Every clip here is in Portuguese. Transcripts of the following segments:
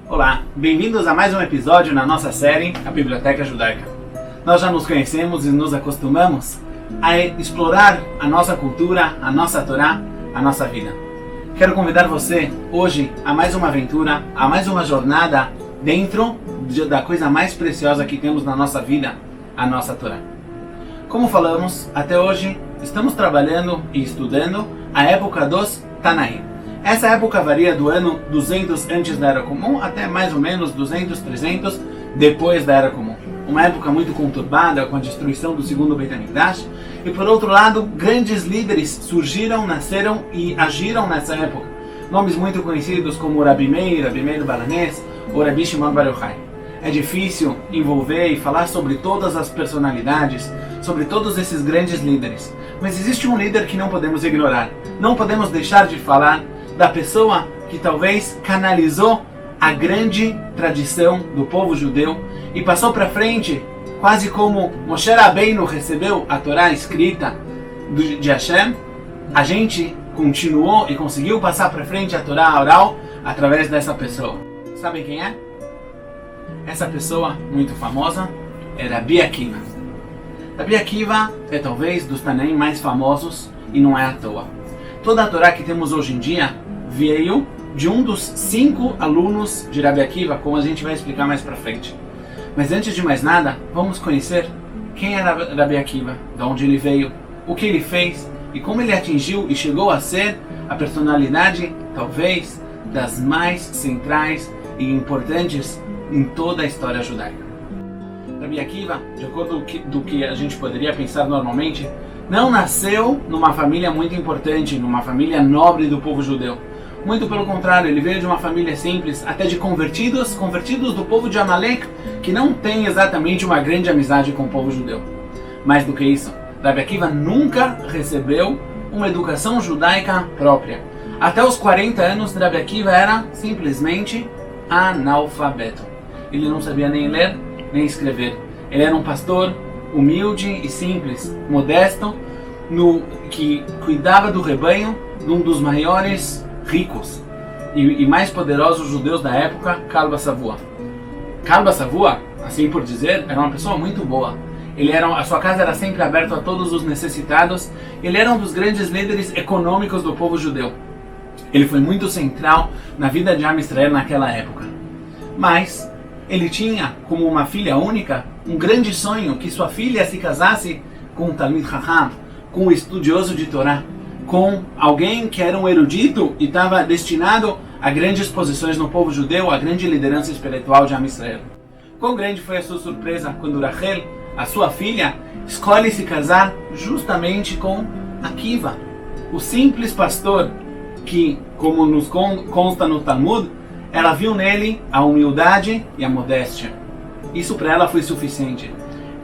Olá, bem-vindos a mais um episódio na nossa série, a Biblioteca Judaica. Nós já nos conhecemos e nos acostumamos a explorar a nossa cultura, a nossa Torá, a nossa vida. Quero convidar você hoje a mais uma aventura, a mais uma jornada dentro da coisa mais preciosa que temos na nossa vida, a nossa Torá. Como falamos, até hoje estamos trabalhando e estudando a época dos Tanaim. Essa época varia do ano 200 antes da Era Comum até mais ou menos 200, 300 depois da Era Comum. Uma época muito conturbada com a destruição do segundo Beit HaMikdash. E por outro lado, grandes líderes surgiram, nasceram e agiram nessa época. Nomes muito conhecidos como Rabi Meir Balanés ou Rabi Shimon Bar Yochai. É difícil envolver e falar sobre todas as personalidades, sobre todos esses grandes líderes. Mas existe um líder que não podemos ignorar. Não podemos deixar de falar da pessoa que talvez canalizou a grande tradição do povo judeu e passou para frente, quase como Moshe Rabbeinu recebeu a Torá escrita de Hashem. A gente continuou e conseguiu passar para frente a Torá oral através dessa pessoa. Sabem quem é? Essa pessoa muito famosa é Rabi Akiva. Rabi Akiva é talvez dos Tanaim mais famosos e não é à toa. Toda a Torá que temos hoje em dia veio de um dos 5 alunos de Rabi Akiva, como a gente vai explicar mais para frente. Mas antes de mais nada, vamos conhecer quem era Rabi Akiva, de onde ele veio, o que ele fez e como ele atingiu e chegou a ser a personalidade, talvez, das mais centrais e importantes em toda a história judaica. Rabi Akiva, de acordo do que a gente poderia pensar normalmente, não nasceu numa família muito importante, numa família nobre do povo judeu. Muito pelo contrário, ele veio de uma família simples, até de convertidos do povo de Amalek, que não tem exatamente uma grande amizade com o povo judeu. Mais do que isso, Rabi Akiva nunca recebeu uma educação judaica própria. Até os 40 anos, Rabi Akiva era simplesmente analfabeto. Ele não sabia nem ler, nem escrever. Ele era um pastor humilde e simples, modesto, que cuidava do rebanho de um dos maiores ricos e mais poderosos judeus da época, Kalba Savua. Kalba Savua, assim por dizer, era uma pessoa muito boa. A sua casa era sempre aberta a todos os necessitados. Ele era um dos grandes líderes econômicos do povo judeu. Ele foi muito central na vida de Am Israel naquela época. Mas ele tinha, como uma filha única, um grande sonho que sua filha se casasse com um Talmid Chacham, com um estudioso de Torá, com alguém que era um erudito e estava destinado a grandes posições no povo judeu, a grande liderança espiritual de Am Israel. Quão grande foi a sua surpresa quando Rachel, a sua filha, escolhe se casar justamente com Akiva, o simples pastor que, como nos consta no Talmud, ela viu nele a humildade e a modéstia. Isso para ela foi suficiente.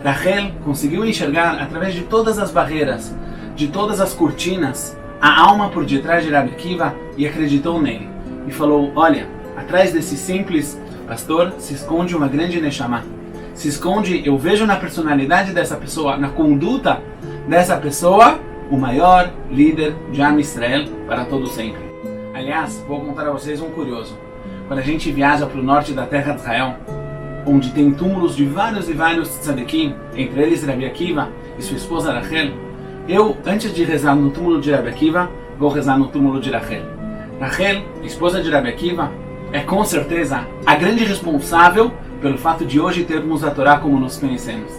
Rachel conseguiu enxergar, através de todas as barreiras, de todas as cortinas, a alma por detrás de Rabi Akiva e acreditou nele. E falou, olha, atrás desse simples pastor se esconde uma grande Neshama. Se esconde, eu vejo na personalidade dessa pessoa, na conduta dessa pessoa, o maior líder de Am Israel para todo sempre. Aliás, vou contar a vocês um curioso. Quando a gente viaja para o norte da terra de Israel, onde tem túmulos de vários e vários tzadikim, entre eles Rabi Akiva e sua esposa Rachel, eu, antes de rezar no túmulo de Rabi Akiva, vou rezar no túmulo de Rachel. Rachel, esposa de Rabi Akiva, é com certeza a grande responsável pelo fato de hoje termos a Torá como nos conhecemos.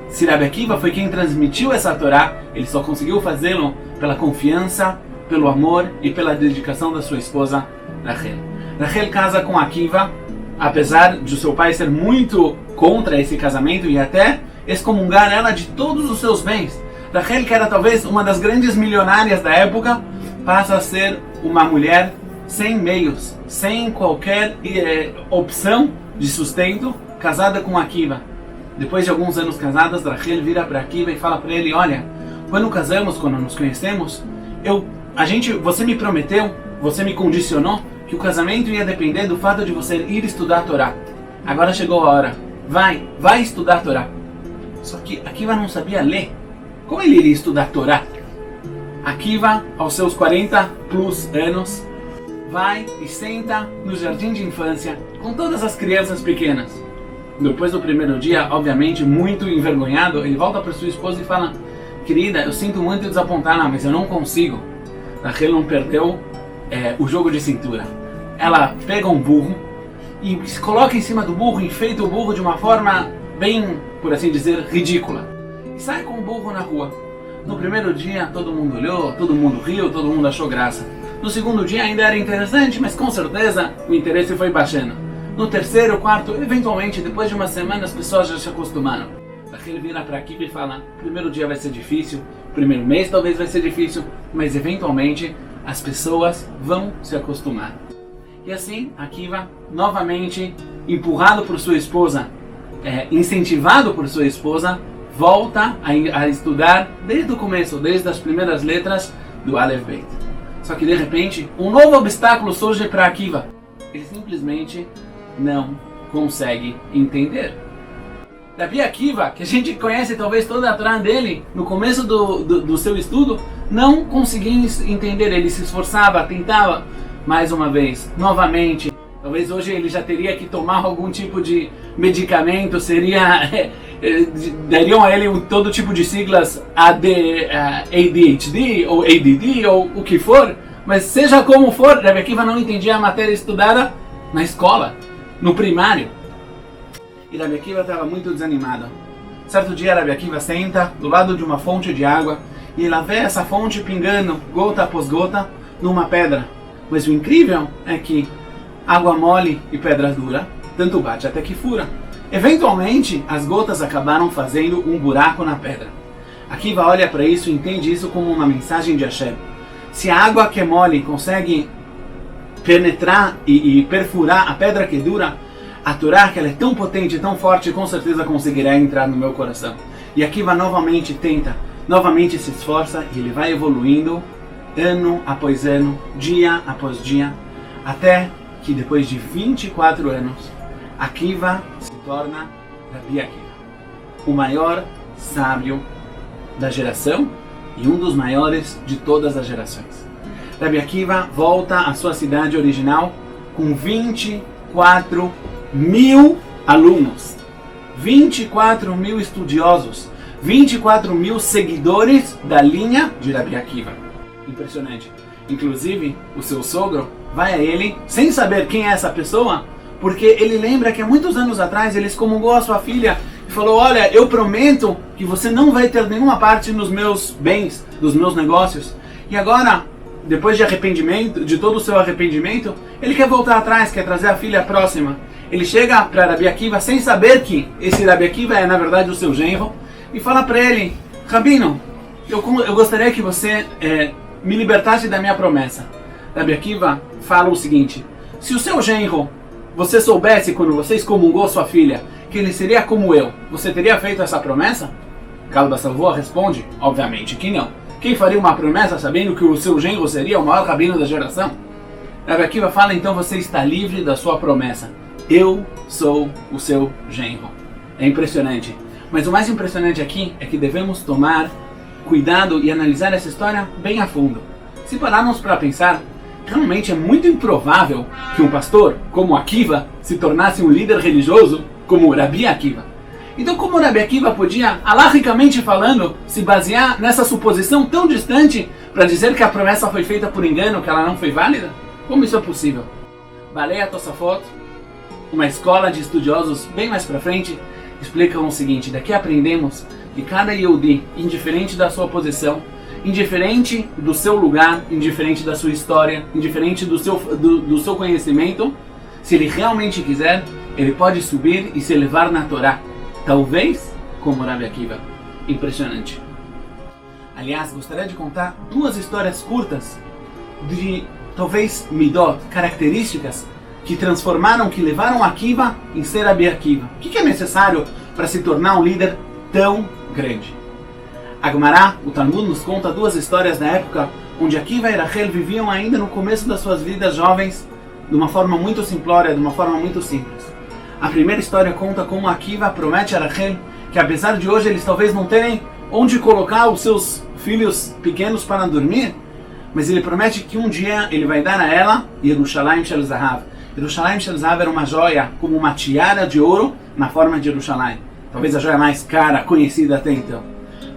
Se Rabi Akiva foi quem transmitiu essa Torá, ele só conseguiu fazê-lo pela confiança, pelo amor e pela dedicação da sua esposa Rachel. Rachel casa com Akiva, apesar de seu pai ser muito contra esse casamento e até excomungar ela de todos os seus bens. Rachel, que era talvez uma das grandes milionárias da época, passa a ser uma mulher sem meios, sem qualquer opção de sustento, casada com Akiva. Depois de alguns anos casadas, Rachel vira para Akiva e fala para ele, olha, quando casamos, quando nos conhecemos, você me prometeu, você me condicionou que o casamento ia depender do fato de você ir estudar a Torá. Agora chegou a hora. Vai estudar a Torá. Só que Akiva não sabia ler. Como ele iria estudar a Torá? Akiva, aos seus 40 plus anos, vai e senta no jardim de infância com todas as crianças pequenas. Depois do primeiro dia, obviamente, muito envergonhado, ele volta para sua esposa e fala: querida, eu sinto muito desapontar, mas eu não consigo. Rachel não perdeu o jogo de cintura. Ela pega um burro e se coloca em cima do burro, enfeita o burro de uma forma bem, por assim dizer, ridícula. E sai com o burro na rua. No primeiro dia, todo mundo olhou, todo mundo riu, todo mundo achou graça. No segundo dia ainda era interessante, mas com certeza o interesse foi baixando. No terceiro, quarto, eventualmente, depois de uma semana, as pessoas já se acostumaram. Rachel vira para Akiva e fala: primeiro dia vai ser difícil, primeiro mês talvez vai ser difícil, mas eventualmente as pessoas vão se acostumar. E assim, Akiva, novamente empurrado por sua esposa, incentivado por sua esposa, volta a estudar desde o começo, desde as primeiras letras do Aleph Bet. Só que de repente, um novo obstáculo surge para Akiva. Ele simplesmente não consegue entender. Rabbi Akiva, que a gente conhece talvez toda a Torá dele, no começo do seu estudo, não conseguia entender. Ele se esforçava, tentava, mais uma vez, novamente. Talvez hoje ele já teria que tomar algum tipo de medicamento, dariam a ele todo tipo de siglas ADHD ou ADD ou o que for, mas seja como for, Rabbi Akiva não entendia a matéria estudada na escola, no primário. E Rabbi Akiva estava muito desanimado. Certo dia, Rabbi Akiva senta do lado de uma fonte de água e ela vê essa fonte pingando, gota após gota, numa pedra. Mas o incrível é que água mole e pedra dura, tanto bate até que fura. Eventualmente, as gotas acabaram fazendo um buraco na pedra. Akiva olha para isso e entende isso como uma mensagem de Hashem. Se a água que é mole consegue penetrar e perfurar a pedra que é dura, a Torá, que ela é tão potente, tão forte, com certeza conseguirá entrar no meu coração. E Akiva novamente tenta, novamente se esforça e ele vai evoluindo ano após ano, dia após dia, até que depois de 24 anos, Akiva se torna Rabbi Akiva, o maior sábio da geração e um dos maiores de todas as gerações. Rabbi Akiva volta à sua cidade original com 24 mil alunos, 24 mil estudiosos, 24 mil seguidores da linha de Rabbi Akiva. Impressionante. Inclusive, o seu sogro vai a ele sem saber quem é essa pessoa, porque ele lembra que há muitos anos atrás ele excomungou a sua filha e falou: olha, eu prometo que você não vai ter nenhuma parte nos meus bens, dos meus negócios. E agora, depois de arrependimento, de todo o seu arrependimento, ele quer voltar atrás, quer trazer a filha próxima. Ele chega para Rabbi Akiva sem saber que esse Rabbi Akiva é na verdade o seu genro e fala para ele: Rabino, eu gostaria que você me libertasse da minha promessa. Rabbi Akiva fala o seguinte: se o seu genro, você soubesse quando você excomungou sua filha que ele seria como eu, você teria feito essa promessa? Kalba Salvoa responde: obviamente que não. Quem faria uma promessa sabendo que o seu genro seria o maior rabino da geração? Rabbi Akiva fala: então você está livre da sua promessa. Eu sou o seu genro. É impressionante. Mas o mais impressionante aqui é que devemos tomar cuidado e analisar essa história bem a fundo. Se pararmos para pensar, realmente é muito improvável que um pastor como Akiva se tornasse um líder religioso como Rabbi Akiva. Então, como Rabbi Akiva podia, halachicamente falando, se basear nessa suposição tão distante para dizer que a promessa foi feita por engano, que ela não foi válida? Como isso é possível? Balei Tosafot, uma escola de estudiosos bem mais para frente, explicam o seguinte: daqui aprendemos que cada Yehudi, indiferente da sua posição, indiferente do seu lugar, indiferente da sua história, indiferente do seu conhecimento, se ele realmente quiser, ele pode subir e se elevar na Torá, talvez como Rabbi Akiva. Impressionante. Aliás, gostaria de contar duas histórias curtas de talvez midot, características que transformaram, que levaram Akiva em ser Rabbi Akiva. O que é necessário para se tornar um líder tão grande? A Gemara, o Talmud, nos conta duas histórias da época onde Akiva e Rachel viviam ainda no começo das suas vidas jovens de uma forma muito simplória, de uma forma muito simples. A primeira história conta como Akiva promete a Rachel que, apesar de hoje eles talvez não terem onde colocar os seus filhos pequenos para dormir, mas ele promete que um dia ele vai dar a ela Yerushalayim Shel Zahav. Yerushalayim Shel Zahav era uma joia, como uma tiara de ouro na forma de Yerushalayim. Talvez a joia mais cara, conhecida até então.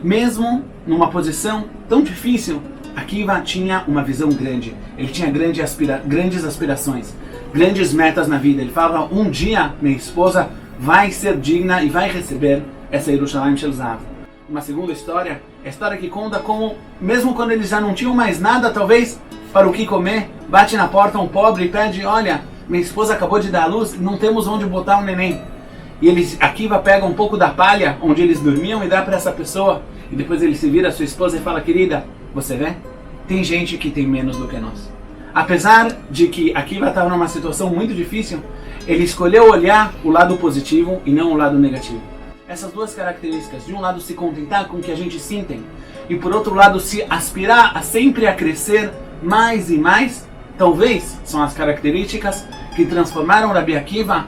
Mesmo numa posição tão difícil, Akiva tinha uma visão grande. Ele tinha grandes aspirações, grandes metas na vida. Ele falava, um dia minha esposa vai ser digna e vai receber essa Yerushalayim Shel Zahav. Uma segunda história, a história que conta como, mesmo quando eles já não tinham mais nada, talvez, para o que comer, bate na porta um pobre e pede, olha, minha esposa acabou de dar à luz, não temos onde botar o neném. E Akiva pega um pouco da palha onde eles dormiam e dá para essa pessoa. E depois ele se vira a sua esposa e fala, querida, você vê? Tem gente que tem menos do que nós. Apesar de que Akiva estava numa situação muito difícil, ele escolheu olhar o lado positivo e não o lado negativo. Essas duas características, de um lado se contentar com o que a gente sente, e por outro lado se aspirar a sempre a crescer mais e mais, talvez são as características que transformaram Rabi Akiva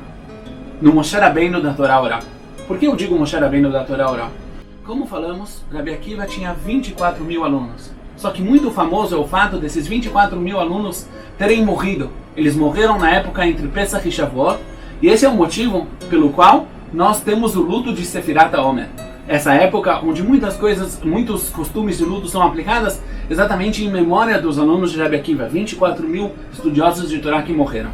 no Moshe Rabbeinu da Torá Oral. Por que eu digo Moshe Rabbeinu da Torá Oral? Como falamos, Rabi Akiva tinha 24 mil alunos. Só que muito famoso é o fato desses 24 mil alunos terem morrido. Eles morreram na época entre Pesach e Shavuot, e esse é o motivo pelo qual nós temos o luto de Sefirat HaOmer. Essa época onde muitos costumes de luto são aplicadas exatamente em memória dos alunos de Rabi Akiva. 24 mil estudiosos de Torá que morreram.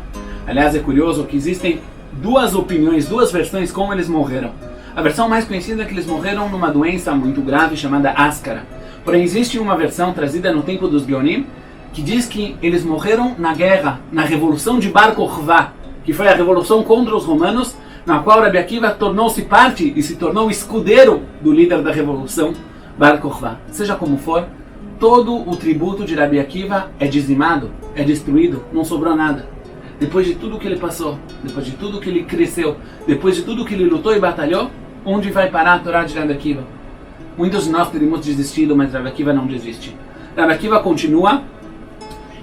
Aliás, é curioso que existem duas opiniões, duas versões como eles morreram. A versão mais conhecida é que eles morreram numa doença muito grave chamada Ascara. Porém, existe uma versão trazida no tempo dos Geonim que diz que eles morreram na guerra, na revolução de Bar Kokhba, que foi a revolução contra os romanos, na qual Rabi Akiva tornou-se parte e se tornou escudeiro do líder da revolução, Bar Kokhba. Seja como for, todo o tributo de Rabi Akiva é dizimado, é destruído, não sobrou nada. Depois de tudo que ele passou, depois de tudo que ele cresceu, depois de tudo que ele lutou e batalhou, onde vai parar a Torá de Rabi Akiva? Muitos de nós teríamos desistido, mas Rabi Akiva não desiste. Rabi Akiva continua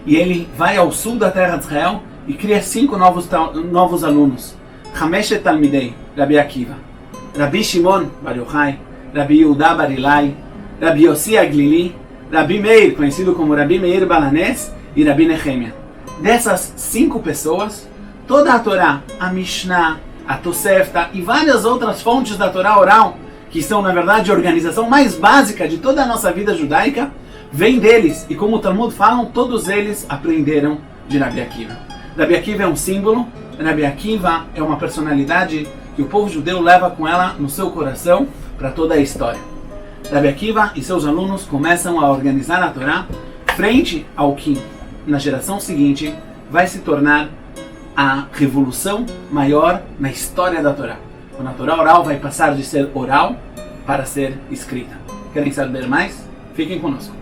e ele vai ao sul da terra de Israel e cria 5 novos alunos. Hameshet Talmidei, Rabi Akiva, Rabi Shimon Bar Yochai, Rabi Yehuda Bar Ilai, Rabi Yossi Aglili, Rabi Meir, conhecido como Rabi Meir Balanés, e Rabi Nehemia. Dessas 5 pessoas, toda a Torá, a Mishnah, a Tosefta e várias outras fontes da Torá oral, que são na verdade a organização mais básica de toda a nossa vida judaica, vem deles. E como o Talmud falam, todos eles aprenderam de Rabi Akiva. Rabi Akiva é um símbolo, Rabi Akiva é uma personalidade que o povo judeu leva com ela no seu coração para toda a história. Rabi Akiva e seus alunos começam a organizar a Torá frente ao que, na geração seguinte, vai se tornar a revolução maior na história da Torá. Quando a Torá oral vai passar de ser oral para ser escrita. Querem saber mais? Fiquem conosco.